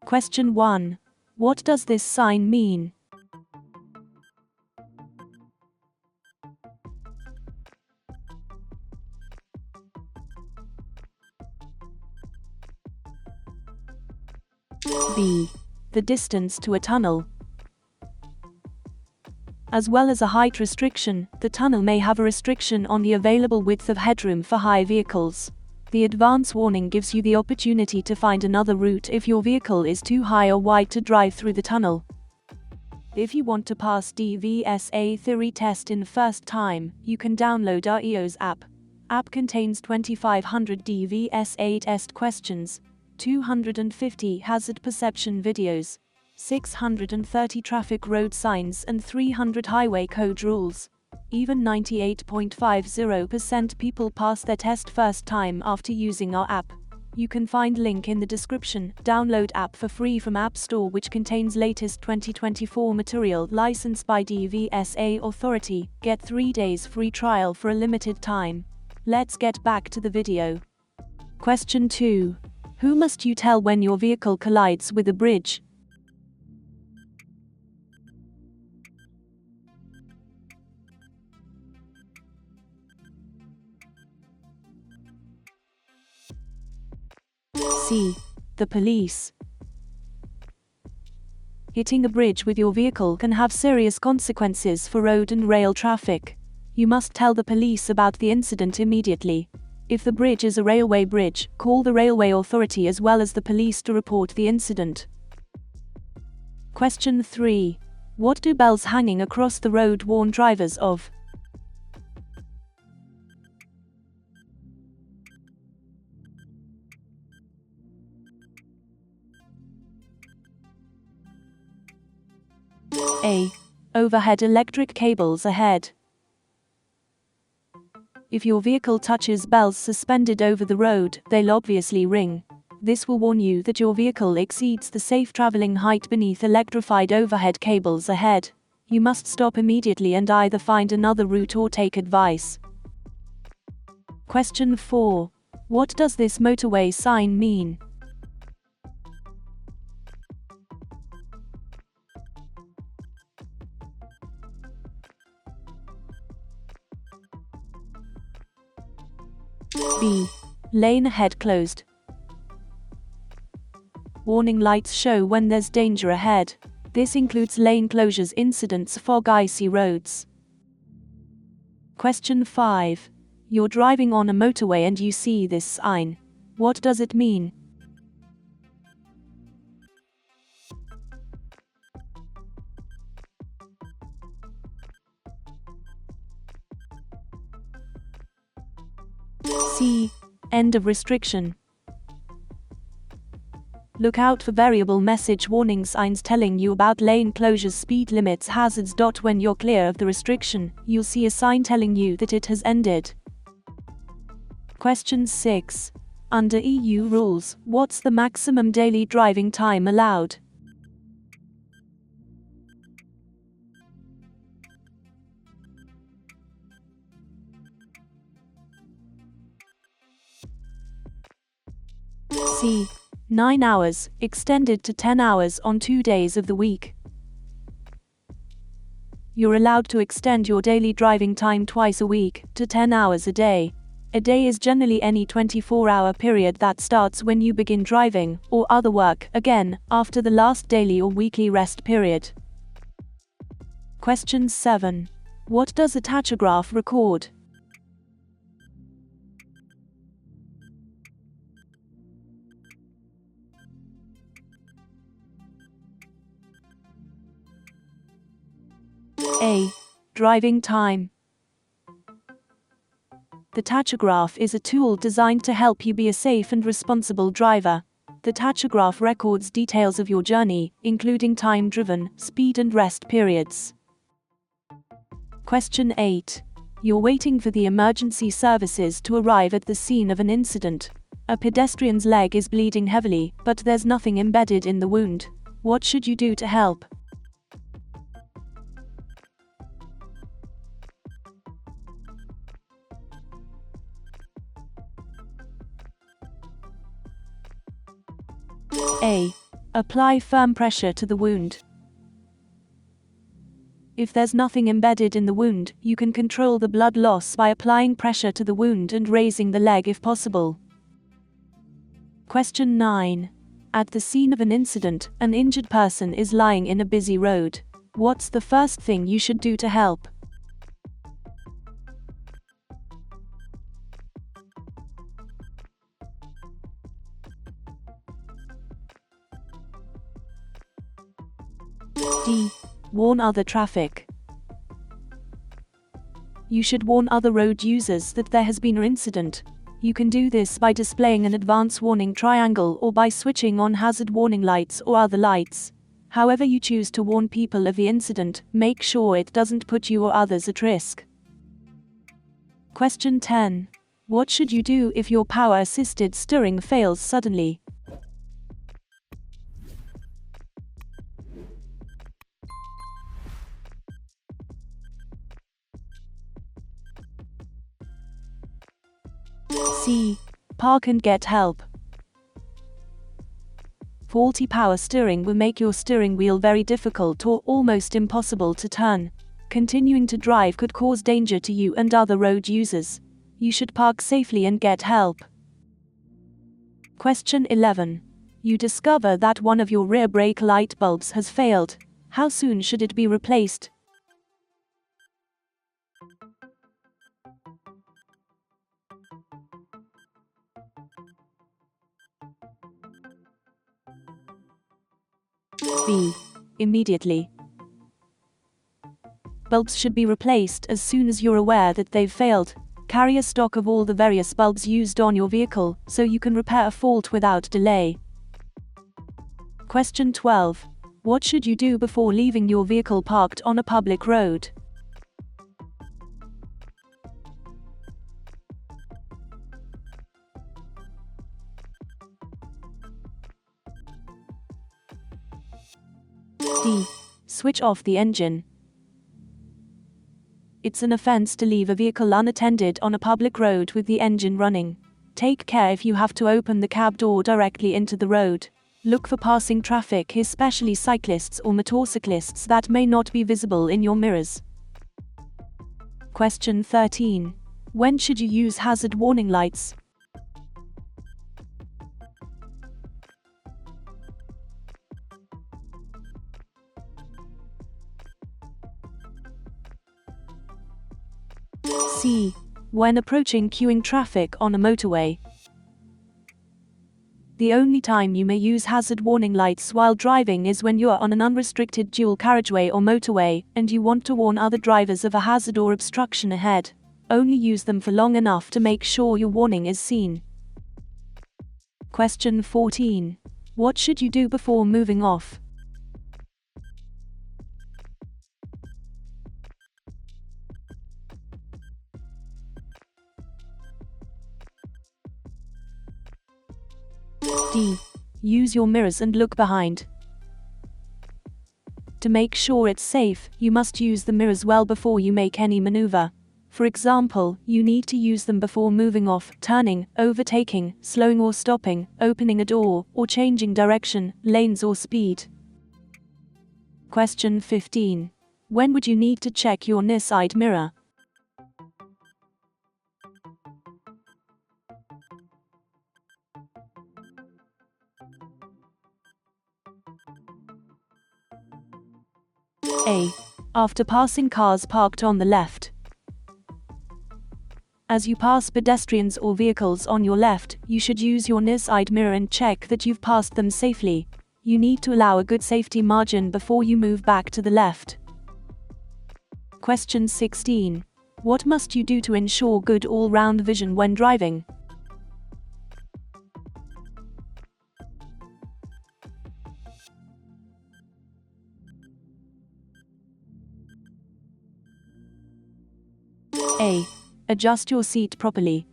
Question 1. What does this sign mean? B. The distance to a tunnel. As well as a height restriction, the tunnel may have a restriction on the available width of headroom for high vehicles. The advance warning gives you the opportunity to find another route if your vehicle is too high or wide to drive through the tunnel. If you want to pass dvsa theory test in first time, you can download our EOS app. App contains 2500 dvsa test questions, 250 hazard perception videos, 630 traffic road signs and 300 highway code rules. Even 98.50% people pass their test first time after using our app. You can find link in the description. Download app for free from App Store, which contains latest 2024 material licensed by dvsa authority. Get 3 days free trial for a limited time. Let's get back to the video. Question 2. Who must you tell when your vehicle collides with a bridge? C. The police. Hitting a bridge with your vehicle can have serious consequences for road and rail traffic. You must tell the police about the incident immediately. If the bridge is a railway bridge, call the railway authority as well as the police to report the incident. Question 3. What do bells hanging across the road warn drivers of? A. Overhead electric cables ahead. If your vehicle touches bells suspended over the road, they'll obviously ring. This will warn you that your vehicle exceeds the safe traveling height beneath electrified overhead cables ahead. You must stop immediately and either find another route or take advice. Question 4. What does this motorway sign mean? B. Lane ahead closed. Warning lights show when there's danger ahead. This includes lane closures, incidents, fog, icy roads. Question 5. You're driving on a motorway and you see this sign. What does it mean? C. End of restriction. Look out for variable message warning signs telling you about lane closures, speed limits, hazards. When you're clear of the restriction, you'll see a sign telling you that it has ended. Question 6. Under EU rules, what's the maximum daily driving time allowed? C. 9 hours, extended to 10 hours on 2 days of the week. You're allowed to extend your daily driving time twice a week, to 10 hours a day. A day is generally any 24-hour period that starts when you begin driving, or other work, again, after the last daily or weekly rest period. Question 7. What does a tachograph record? A. Driving time. The tachograph is a tool designed to help you be a safe and responsible driver. The tachograph records details of your journey, including time driven, speed and rest periods. Question 8. You're waiting for the emergency services to arrive at the scene of an incident. A pedestrian's leg is bleeding heavily, but there's nothing embedded in the wound. What should you do to help? A. Apply firm pressure to the wound. If there's nothing embedded in the wound, you can control the blood loss by applying pressure to the wound and raising the leg if possible. Question 9. At the scene of an incident, an injured person is lying in a busy road. What's the first thing you should do to help? D. Warn other traffic. You should warn other road users that there has been an incident. You can do this by displaying an advance warning triangle or by switching on hazard warning lights or other lights. However you choose to warn people of the incident, make sure it doesn't put you or others at risk. Question 10. What should you do if your power-assisted steering fails suddenly? C. Park and get help. Faulty power steering will make your steering wheel very difficult or almost impossible to turn. Continuing to drive could cause danger to you and other road users. You should park safely and get help. Question 11. You discover that one of your rear brake light bulbs has failed. How soon should it be replaced? B. Immediately. Bulbs should be replaced as soon as you're aware that they've failed. Carry a stock of all the various bulbs used on your vehicle, so you can repair a fault without delay. Question 12. What should you do before leaving your vehicle parked on a public road? D. Switch off the engine. It's an offense to leave a vehicle unattended on a public road with the engine running. Take care if you have to open the cab door directly into the road. Look for passing traffic, especially cyclists or motorcyclists that may not be visible in your mirrors. Question 13. When should you use hazard warning lights? C. When approaching queuing traffic on a motorway. The only time you may use hazard warning lights while driving is when you are on an unrestricted dual carriageway or motorway, and you want to warn other drivers of a hazard or obstruction ahead. Only use them for long enough to make sure your warning is seen. Question 14. What should you do before moving off? D. Use your mirrors and look behind. To make sure it's safe, you must use the mirrors well before you make any maneuver. For example, you need to use them before moving off, turning, overtaking, slowing or stopping, opening a door, or changing direction, lanes or speed. Question 15. When would you need to check your near side mirror? A. After passing cars parked on the left. As you pass pedestrians or vehicles on your left, you should use your near side mirror and check that you've passed them safely. You need to allow a good safety margin before you move back to the left. Question 16. What must you do to ensure good all-round vision when driving? A. Adjust your seat properly.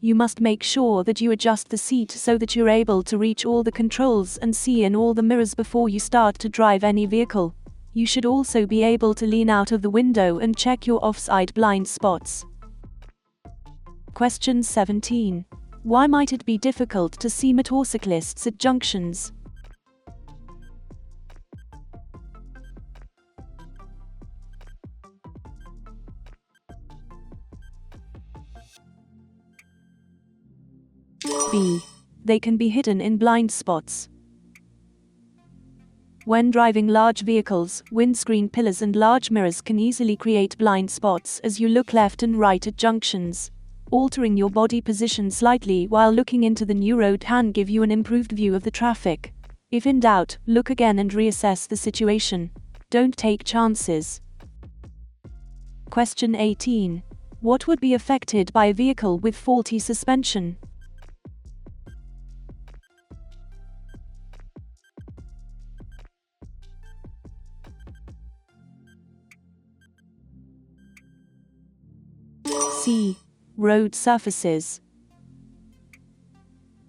You must make sure that you adjust the seat so that you're able to reach all the controls and see in all the mirrors before you start to drive any vehicle. You should also be able to lean out of the window and check your offside blind spots. Question 17. Why might it be difficult to see motorcyclists at junctions? B. They can be hidden in blind spots. When driving large vehicles, windscreen pillars and large mirrors can easily create blind spots as you look left and right at junctions. Altering your body position slightly while looking into the new road can give you an improved view of the traffic. If in doubt, look again and reassess the situation. Don't take chances. Question 18. What would be affected by a vehicle with faulty suspension? C. Road surfaces.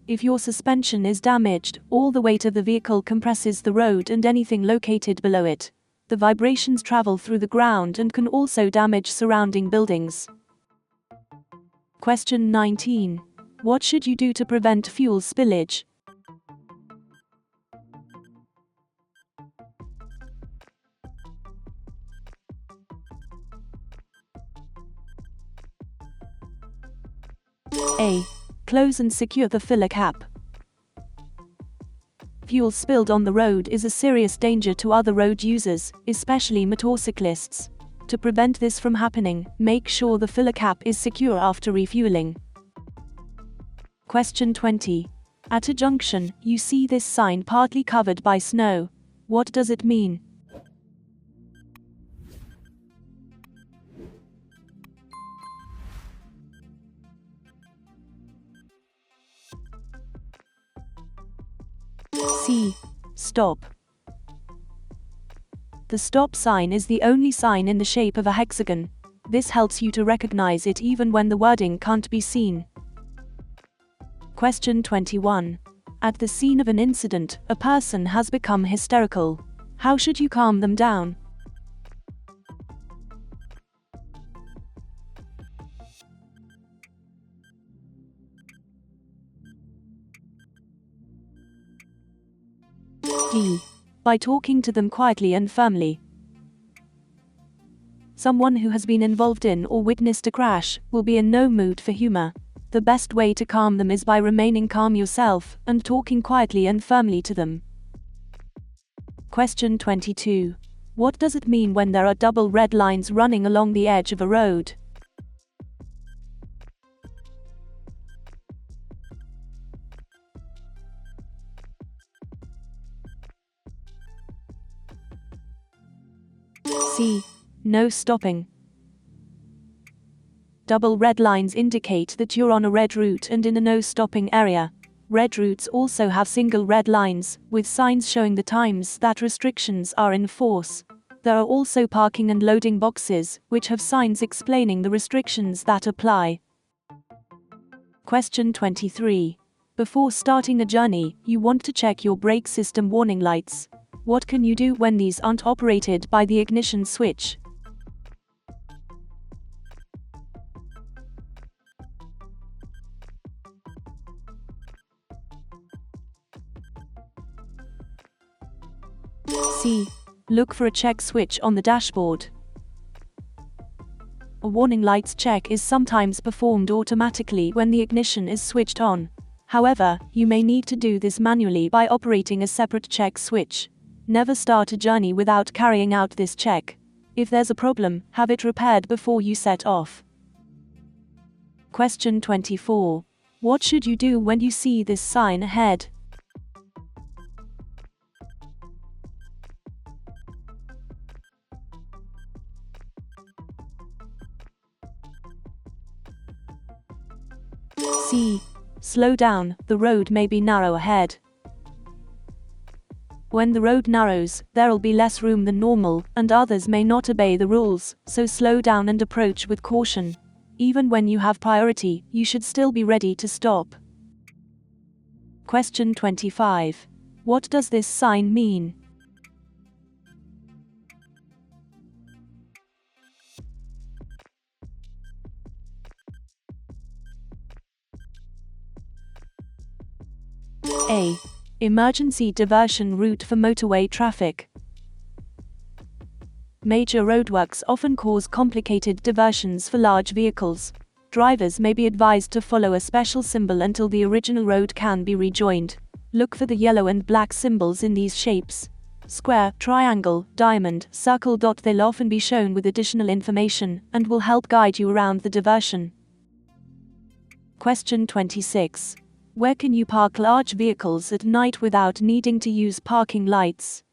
If your suspension is damaged, all the weight of the vehicle compresses the road and anything located below it. The vibrations travel through the ground and can also damage surrounding buildings. Question 19. What should you do to prevent fuel spillage? A. Close and secure the filler cap. Fuel spilled on the road is a serious danger to other road users, especially motorcyclists. To prevent this from happening, make sure the filler cap is secure after refueling. Question 20. At a junction, you see this sign partly covered by snow. What does it mean? C. Stop. The stop sign is the only sign in the shape of a hexagon. This helps you to recognize it even when the wording can't be seen. Question 21. At the scene of an incident, a person has become hysterical. How should you calm them down? D. By talking to them quietly and firmly. Someone who has been involved in or witnessed a crash will be in no mood for humor. The best way to calm them is by remaining calm yourself and talking quietly and firmly to them. Question 22. What does it mean when there are double red lines running along the edge of a road? C. No stopping. Double red lines indicate that you're on a red route and in a no stopping area. Red routes also have single red lines, with signs showing the times that restrictions are in force. There are also parking and loading boxes, which have signs explaining the restrictions that apply. Question 23. Before starting a journey, you want to check your brake system warning lights. What can you do when these aren't operated by the ignition switch? C. Look for a check switch on the dashboard. A warning lights check is sometimes performed automatically when the ignition is switched on. However, you may need to do this manually by operating a separate check switch. Never start a journey without carrying out this check. If there's a problem, have it repaired before you set off. Question 24. What should you do when you see this sign ahead? C. Slow down, the road may be narrow ahead. When the road narrows, there'll be less room than normal, and others may not obey the rules, so slow down and approach with caution. Even when you have priority, you should still be ready to stop. Question 25. What does this sign mean? A. Emergency diversion route for motorway traffic. Major roadworks often cause complicated diversions for large vehicles. Drivers may be advised to follow a special symbol until the original road can be rejoined. Look for the yellow and black symbols in these shapes: square, triangle, diamond, circle. They'll often be shown with additional information and will help guide you around the diversion. Question 26. Where can you park large vehicles at night without needing to use parking lights?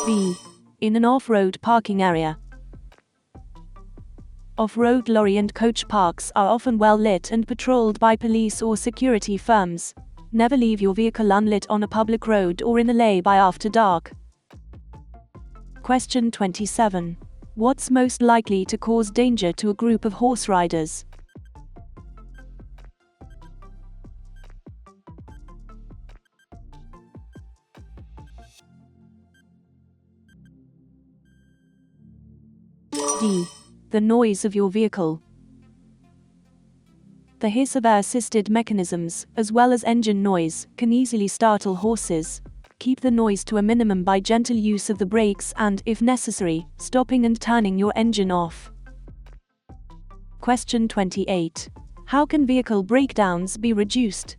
B. In an off-road parking area. Off-road lorry and coach parks are often well lit and patrolled by police or security firms. Never leave your vehicle unlit on a public road or in a lay-by after dark. Question 27. What's most likely to cause danger to a group of horse riders? D. The noise of your vehicle. The hiss of air-assisted mechanisms, as well as engine noise, can easily startle horses. Keep the noise to a minimum by gentle use of the brakes and, if necessary, stopping and turning your engine off. Question 28. How can vehicle breakdowns be reduced?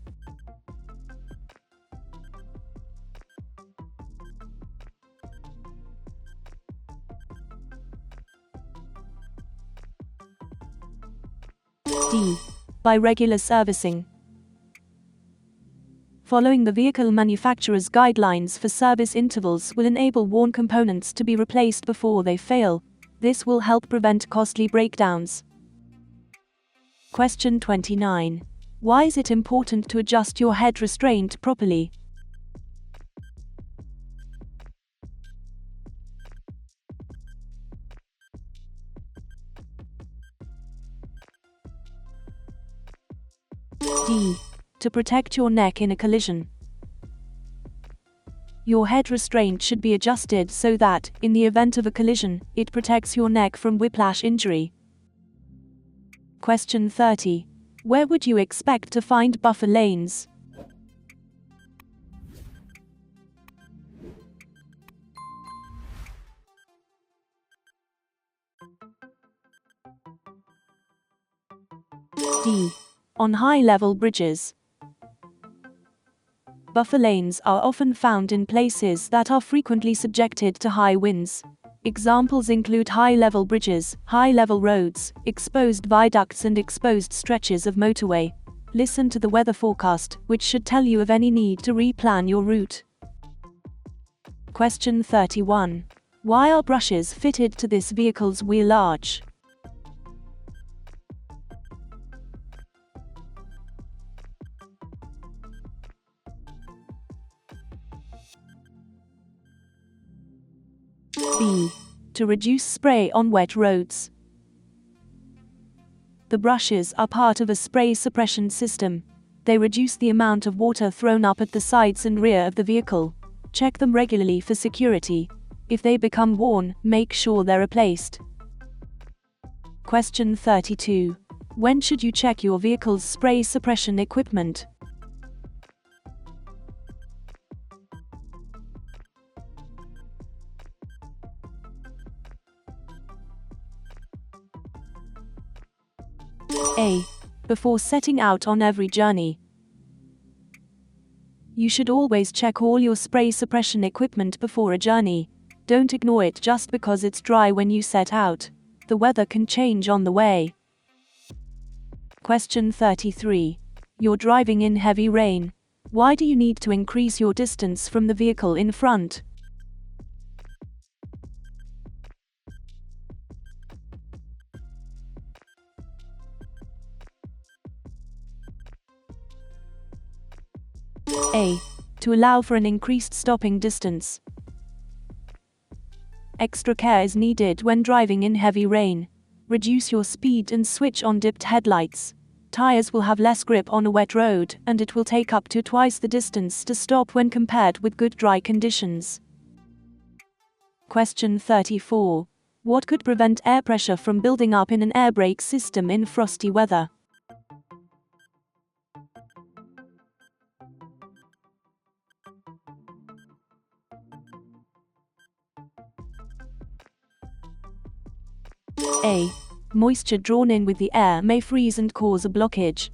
D. By regular servicing. Following the vehicle manufacturer's guidelines for service intervals will enable worn components to be replaced before they fail. This will help prevent costly breakdowns. Question 29. Why is it important to adjust your head restraint properly? D. To protect your neck in a collision. Your head restraint should be adjusted so that, in the event of a collision, it protects your neck from whiplash injury. Question 30. Where would you expect to find buffer lanes? D. On high-level bridges. Buffer lanes are often found in places that are frequently subjected to high winds. Examples include high-level bridges, high-level roads, exposed viaducts and exposed stretches of motorway. Listen to the weather forecast, which should tell you of any need to replan your route. Question 31. Why are brushes fitted to this vehicle's wheel arch? B. To reduce spray on wet roads. The brushes are part of a spray suppression system. They reduce the amount of water thrown up at the sides and rear of the vehicle. Check them regularly for security. If they become worn, make sure they're replaced. Question 32. When should you check your vehicle's spray suppression equipment? A. Before setting out on every journey. You should always check all your spray suppression equipment before a journey. Don't ignore it just because it's dry when you set out. The weather can change on the way. Question 33. You're driving in heavy rain. Why do you need to increase your distance from the vehicle in front? A. To allow for an increased stopping distance. Extra care is needed when driving in heavy rain. Reduce your speed and switch on dipped headlights. Tires will have less grip on a wet road, and it will take up to twice the distance to stop when compared with good dry conditions. Question 34. What could prevent air pressure from building up in an air brake system in frosty weather? A. Moisture drawn in with the air may freeze and cause a blockage.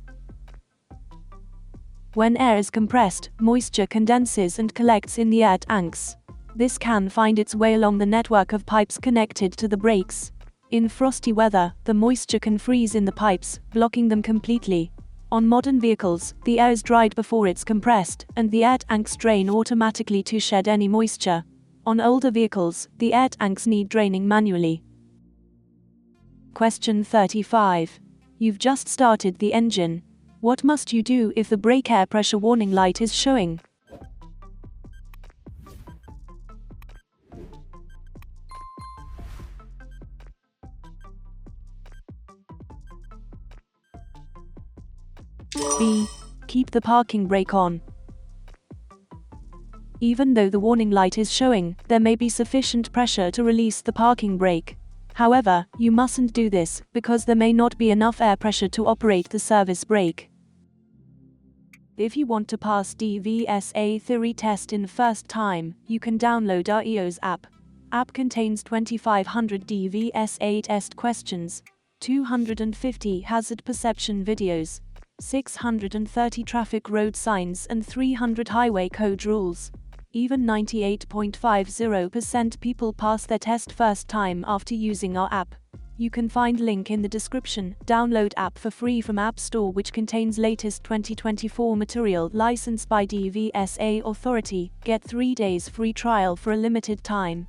When air is compressed, moisture condenses and collects in the air tanks. This can find its way along the network of pipes connected to the brakes. In frosty weather, the moisture can freeze in the pipes, blocking them completely. On modern vehicles, the air is dried before it's compressed, and the air tanks drain automatically to shed any moisture. On older vehicles, the air tanks need draining manually. Question 35. You've just started the engine. What must you do if the brake air pressure warning light is showing? B. Keep the parking brake on. Even though the warning light is showing, there may be sufficient pressure to release the parking brake. However, you mustn't do this, because there may not be enough air pressure to operate the service brake. If you want to pass dvsa theory test in first time, you can download our EOS app. App contains 2500 dvsa test questions, 250 hazard perception videos, 630 traffic road signs and 300 highway code rules. Even 98.50% people pass their test first time after using our app. You can find link in the description. Download app for free from App Store, which contains latest 2024 material licensed by dvsa authority. Get 3 days free trial for a limited time.